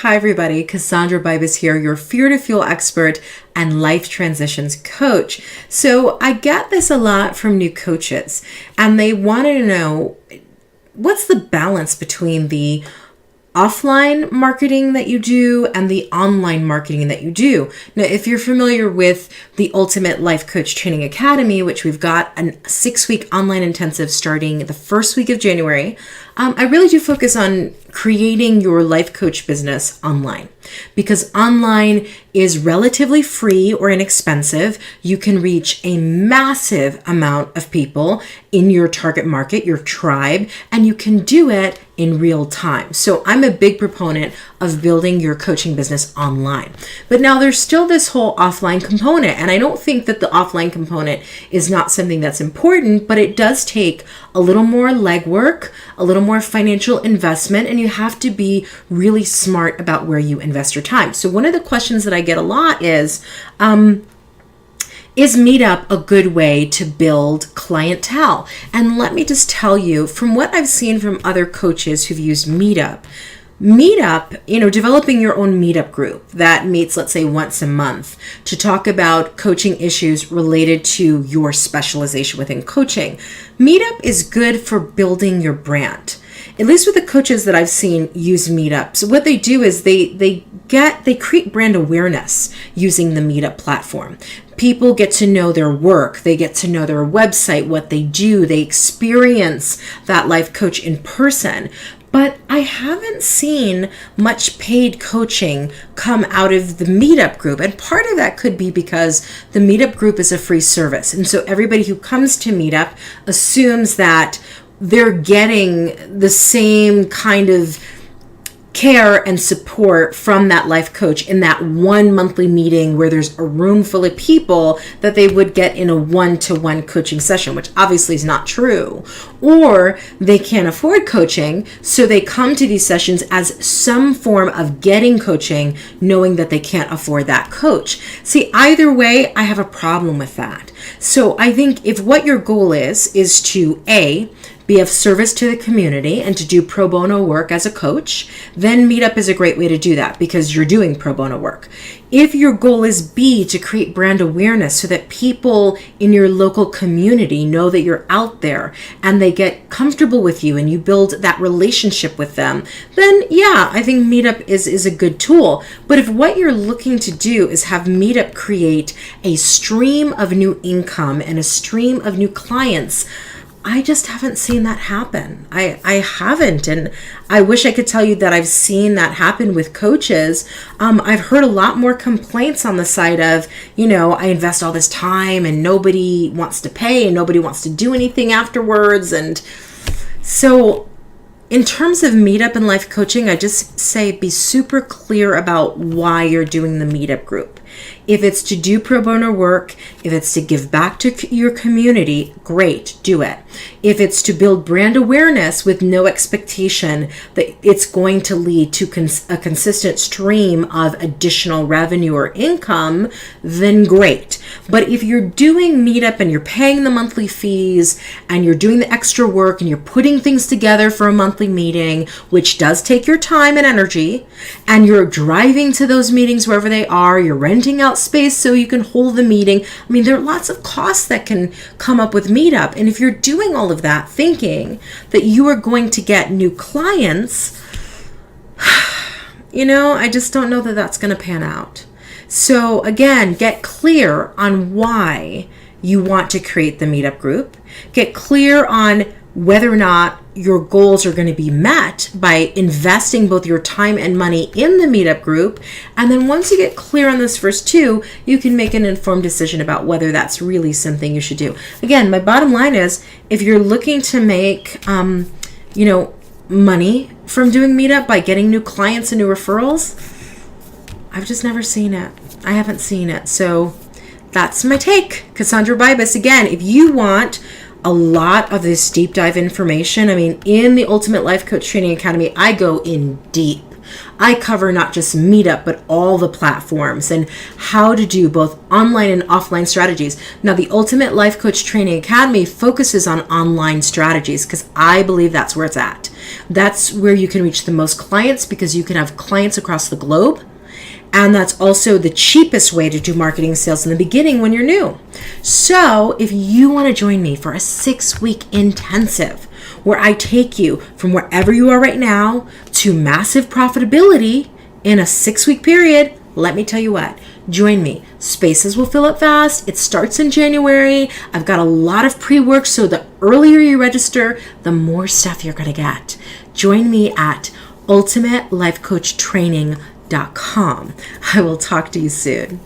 Hi everybody, Cassandra Bibas here, your Fear to Fuel expert and life transitions coach. So I get this a lot from new coaches, and they wanted to know what's the balance between the offline marketing that you do and the online marketing that you do. Now, if you're familiar with the Ultimate Life Coach Training Academy, which we've got a 6-week online intensive starting the first week of January, I really do focus on creating your life coach business online, because online is relatively free or inexpensive. You can reach a massive amount of people in your target market, your tribe, and you can do it in real time. So I'm a big proponent of building your coaching business online. But now there's still this whole offline component, and I don't think that the offline component is not something that's important, but it does take a little more legwork, a little more financial investment, and you have to be really smart about where you invest your time. So one of the questions that I get a lot is Meetup a good way to build clientele? And let me just tell you, from what I've seen from other coaches who've used Meetup, developing your own Meetup group that meets, let's say, once a month to talk about coaching issues related to your specialization within coaching. Meetup is good for building your brand. At least with the coaches that I've seen use Meetup. So what they do is they create brand awareness using the Meetup platform. People get to know their work. They get to know their website, what they do. They experience that life coach in person. But I haven't seen much paid coaching come out of the Meetup group. And part of that could be because the Meetup group is a free service. And so everybody who comes to Meetup assumes that they're getting the same kind of care and support from that life coach in that one monthly meeting where there's a room full of people that they would get in a one-to-one coaching session, which obviously is not true. Or they can't afford coaching, so they come to these sessions as some form of getting coaching, knowing that they can't afford that coach. See, either way, I have a problem with that. So I think if what your goal is to be of service to the community and to do pro bono work as a coach, then Meetup is a great way to do that because you're doing pro bono work. If your goal is B, to create brand awareness so that people in your local community know that you're out there and they get comfortable with you and you build that relationship with them, then yeah, I think Meetup is a good tool. But if what you're looking to do is have Meetup create a stream of new income and a stream of new clients, I just haven't seen that happen. I haven't. And I wish I could tell you that I've seen that happen with coaches. I've heard a lot more complaints on the side of, I invest all this time and nobody wants to pay and nobody wants to do anything afterwards. And so in terms of Meetup and life coaching, I just say be super clear about why you're doing the Meetup group. If it's to do pro bono work, if it's to give back to your community, great, do it. If it's to build brand awareness with no expectation that it's going to lead to a consistent stream of additional revenue or income, then great. But if you're doing Meetup and you're paying the monthly fees and you're doing the extra work and you're putting things together for a monthly meeting, which does take your time and energy, and you're driving to those meetings wherever they are, you're renting out space so you can hold the meeting. I mean, there are lots of costs that can come up with Meetup. And if you're doing all of that thinking that you are going to get new clients, I just don't know that that's going to pan out. So again, get clear on why you want to create the Meetup group. Get clear on whether or not your goals are going to be met by investing both your time and money in the Meetup group. And then once you get clear on those first two, you can make an informed decision about whether that's really something you should do. Again, my bottom line is, if you're looking to make, money from doing Meetup by getting new clients and new referrals, I've just never seen it. I haven't seen it. So that's my take. Cassandra Bibas. Again, if you want a lot of this deep dive information, in the Ultimate Life Coach Training Academy, I go in deep. I cover not just Meetup, but all the platforms and how to do both online and offline strategies. Now, the Ultimate Life Coach Training Academy focuses on online strategies because I believe that's where it's at. That's where you can reach the most clients because you can have clients across the globe. And that's also the cheapest way to do marketing sales in the beginning when you're new. So if you want to join me for a 6-week intensive where I take you from wherever you are right now to massive profitability in a 6-week period, let me tell you what, join me. Spaces will fill up fast. It starts in January. I've got a lot of pre-work, so the earlier you register, the more stuff you're going to get. Join me at ultimatelyfecoachtraining.com. I will talk to you soon.